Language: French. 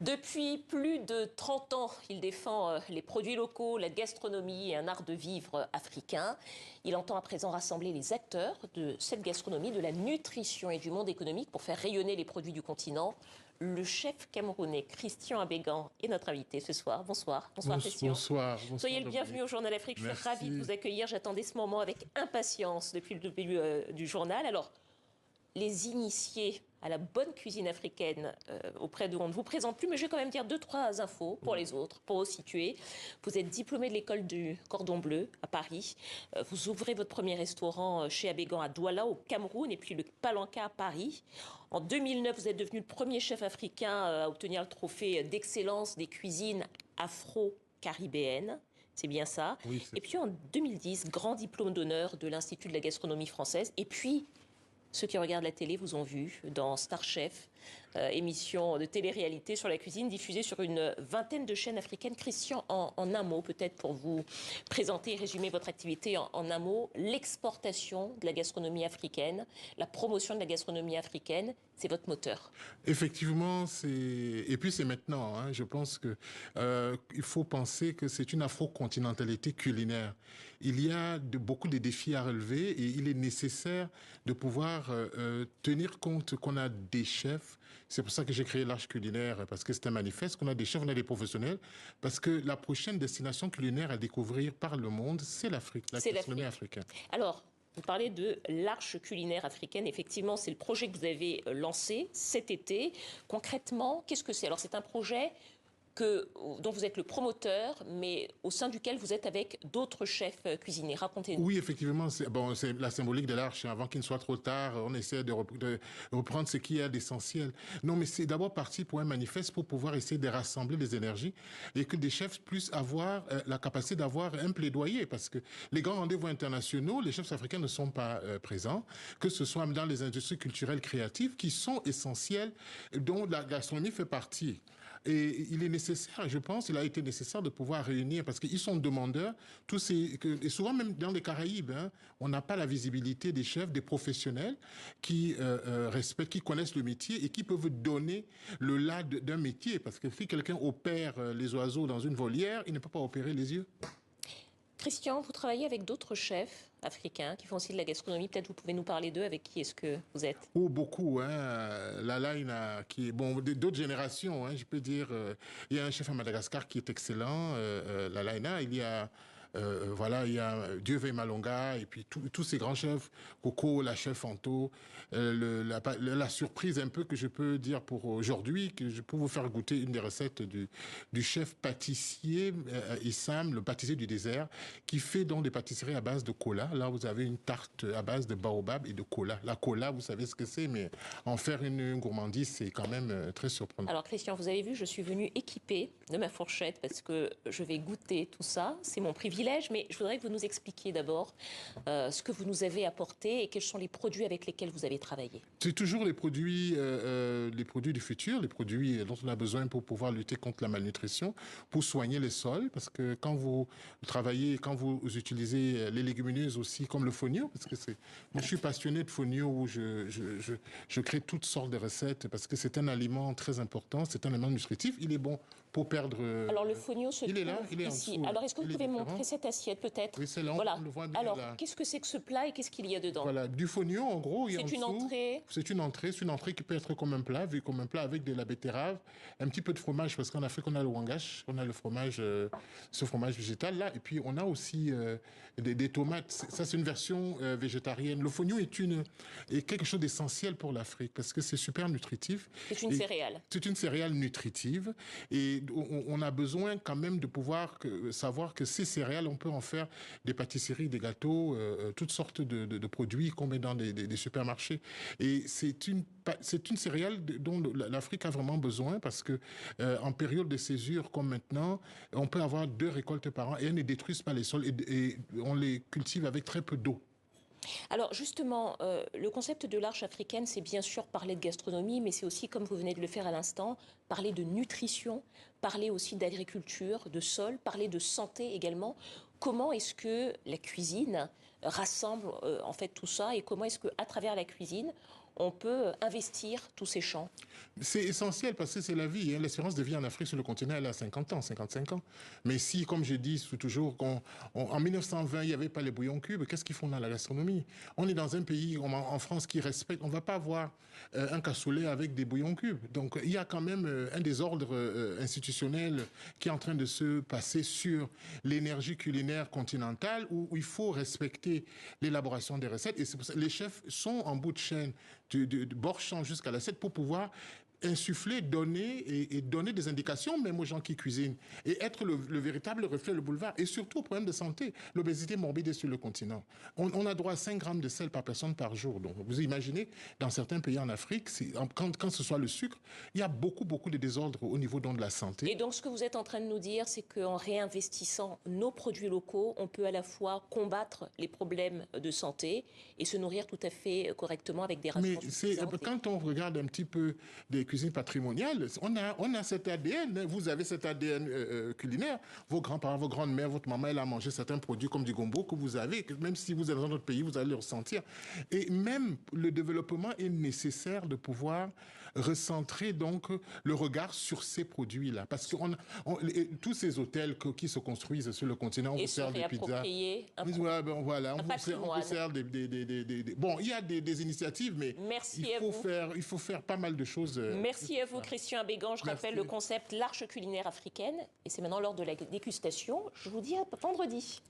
Depuis plus de 30 ans, il défend les produits locaux, la gastronomie et un art de vivre africain. Il entend à présent rassembler les acteurs de cette gastronomie, de la nutrition et du monde économique pour faire rayonner les produits du continent. Le chef camerounais Christian Abégan est notre invité ce soir. Bonsoir. Bonsoir Christian. Bonsoir. Soyez le bienvenu au Journal Afrique. Je suis ravie de vous accueillir. J'attendais ce moment avec impatience depuis le début du journal. Alors, les initiés à la bonne cuisine africaine auprès de on ne vous présente plus, mais je vais quand même dire 2-3 infos pour les autres, pour vous situer. Vous êtes diplômé de l'école du Cordon Bleu à Paris. Vous ouvrez votre premier restaurant chez Abégan à Douala au Cameroun et puis le Palanca à Paris. En 2009, vous êtes devenu le premier chef africain à obtenir le trophée d'excellence des cuisines afro-caribéennes. C'est bien ça. Oui, et puis en 2010, grand diplôme d'honneur de l'Institut de la gastronomie française. Et puis, ceux qui regardent la télé vous ont vu dans Star Chef, émission de télé-réalité sur la cuisine diffusée sur une vingtaine de chaînes africaines. Christian, en un mot, peut-être pour vous présenter et résumer votre activité en un mot, l'exportation de la gastronomie africaine, la promotion de la gastronomie africaine, c'est votre moteur. Effectivement, et puis c'est maintenant. Hein, je pense que il faut penser que c'est une afro-continentalité culinaire. Il y a beaucoup de défis à relever et il est nécessaire de pouvoir tenir compte qu'on a des chefs. C'est pour ça que j'ai créé l'Arche culinaire, parce que c'est un manifeste, qu'on a des chefs, on a des professionnels, parce que la prochaine destination culinaire à découvrir par le monde, c'est l'Afrique, la gastronomie africaine. Alors, vous parlez de l'Arche culinaire africaine. Effectivement, c'est le projet que vous avez lancé cet été. Concrètement, qu'est-ce que c'est? Alors, c'est un projet dont vous êtes le promoteur, mais au sein duquel vous êtes avec d'autres chefs cuisiniers. Racontez-nous. Oui, effectivement, c'est la symbolique de l'Arche. Avant qu'il ne soit trop tard, on essaie de reprendre ce qui est d'essentiel. Non, mais c'est d'abord parti pour un manifeste pour pouvoir essayer de rassembler les énergies et que des chefs puissent avoir la capacité d'avoir un plaidoyer, parce que les grands rendez-vous internationaux, les chefs africains ne sont pas présents, que ce soit dans les industries culturelles créatives qui sont essentielles, dont la gastronomie fait partie. Et il est nécessaire, je pense, il a été nécessaire de pouvoir réunir, parce qu'ils sont demandeurs, et souvent même dans les Caraïbes, hein, on n'a pas la visibilité des chefs, des professionnels qui respectent, qui connaissent le métier et qui peuvent donner le là d'un métier. Parce que si quelqu'un opère les oiseaux dans une volière, il ne peut pas opérer les yeux. Christian, vous travaillez avec d'autres chefs africains qui font aussi de la gastronomie. Peut-être vous pouvez nous parler d'eux. Avec qui est-ce que vous êtes? Oh, beaucoup. Hein. Lalaina, qui est d'autres générations. Hein, je peux dire, il y a un chef à Madagascar qui est excellent. Lalaina, il y a il y a Dieu veille Malonga et puis tous ces grands chefs, Coco, la chef Fanto, la surprise un peu que je peux dire pour aujourd'hui, que je peux vous faire goûter une des recettes du chef pâtissier Issam, le pâtissier du désert, qui fait donc des pâtisseries à base de cola. Là, vous avez une tarte à base de baobab et de cola. La cola, vous savez ce que c'est, mais en faire une gourmandise, c'est quand même très surprenant. Alors Christian, vous avez vu, je suis venue équipée de ma fourchette parce que je vais goûter tout ça. C'est mon privilège. Mais je voudrais que vous nous expliquiez d'abord ce que vous nous avez apporté et quels sont les produits avec lesquels vous avez travaillé. C'est toujours les produits du futur, les produits dont on a besoin pour pouvoir lutter contre la malnutrition, pour soigner les sols, parce que quand vous travaillez, quand vous utilisez les légumineuses aussi, comme le fonio, parce que moi je suis passionné de fonio où je crée toutes sortes de recettes, parce que c'est un aliment très important, c'est un aliment nutritif, il est bon pour perdre... Alors le fonio se trouve il est ici. En dessous. Alors est-ce que vous pouvez montrer cette assiette peut-être? Oui, c'est là, voilà. on le voit bien. Alors, là. qu'est-ce que c'est que ce plat et qu'est-ce qu'il y a dedans? Voilà, du fonio en gros. C'est une entrée. C'est une entrée qui peut être comme un plat, vu comme un plat avec de la betterave, un petit peu de fromage, parce qu'en Afrique on a le wangash, on a le fromage, ce fromage végétal là, et puis on a aussi des tomates. Ça c'est une version végétarienne. Le fonio est quelque chose d'essentiel pour l'Afrique parce que c'est super nutritif. C'est une céréale. C'est une céréale nutritive et on a besoin quand même de pouvoir savoir que ces céréales, on peut en faire des pâtisseries, des gâteaux, toutes sortes de produits qu'on met dans des supermarchés. Et c'est une céréale dont l'Afrique a vraiment besoin parce que en période de césure comme maintenant, on peut avoir 2 récoltes par an et elles ne détruisent pas les sols et on les cultive avec très peu d'eau. Alors justement, le concept de l'Arche africaine, c'est bien sûr parler de gastronomie, mais c'est aussi, comme vous venez de le faire à l'instant, parler de nutrition, parler aussi d'agriculture, de sol, parler de santé également. Comment est-ce que la cuisine rassemble en fait tout ça et comment est-ce qu'à travers la cuisine, on peut investir tous ces champs? C'est essentiel parce que c'est la vie. Hein. L'espérance de vie en Afrique sur le continent, elle a 50 ans, 55 ans. Mais si, comme je dis toujours, en 1920, il n'y avait pas les bouillons cubes, qu'est-ce qu'ils font dans la gastronomie? On est dans un pays, en France, qui respecte. On ne va pas avoir un cassoulet avec des bouillons cubes. Donc, il y a quand même un désordre institutionnel qui est en train de se passer sur l'énergie culinaire continentale où il faut respecter l'élaboration des recettes. Et c'est pour ça que les chefs sont en bout de chaîne de bord-champ jusqu'à l'assiette pour pouvoir insuffler, donner et donner des indications même aux gens qui cuisinent et être le véritable reflet, le boulevard. Et surtout, au problème de santé, l'obésité morbide est sur le continent. On a droit à 5 grammes de sel par personne par jour. Donc, vous imaginez, dans certains pays en Afrique, quand ce soit le sucre, il y a beaucoup de désordres au niveau de la santé. Et donc, ce que vous êtes en train de nous dire, c'est qu'en réinvestissant nos produits locaux, on peut à la fois combattre les problèmes de santé et se nourrir tout à fait correctement avec des rations suffisantes. Quand on regarde un petit peu des cuisine patrimoniale, on a cet ADN, vous avez cet ADN culinaire, vos grands-parents, vos grandes-mères, votre maman, elle a mangé certains produits comme du gombo que vous avez, même si vous êtes dans un autre pays, vous allez le ressentir. Et même le développement est nécessaire de pouvoir recentrer donc le regard sur ces produits-là. Parce que tous ces hôtels qui se construisent sur le continent, on vous sert des pizzas. On vous sert des... Bon, il y a des initiatives, mais il faut faire pas mal de choses. Merci à vous, Christian Abégan. Je rappelle le concept l'Arche culinaire africaine. Et c'est maintenant l'heure de la dégustation. Je vous dis à vendredi.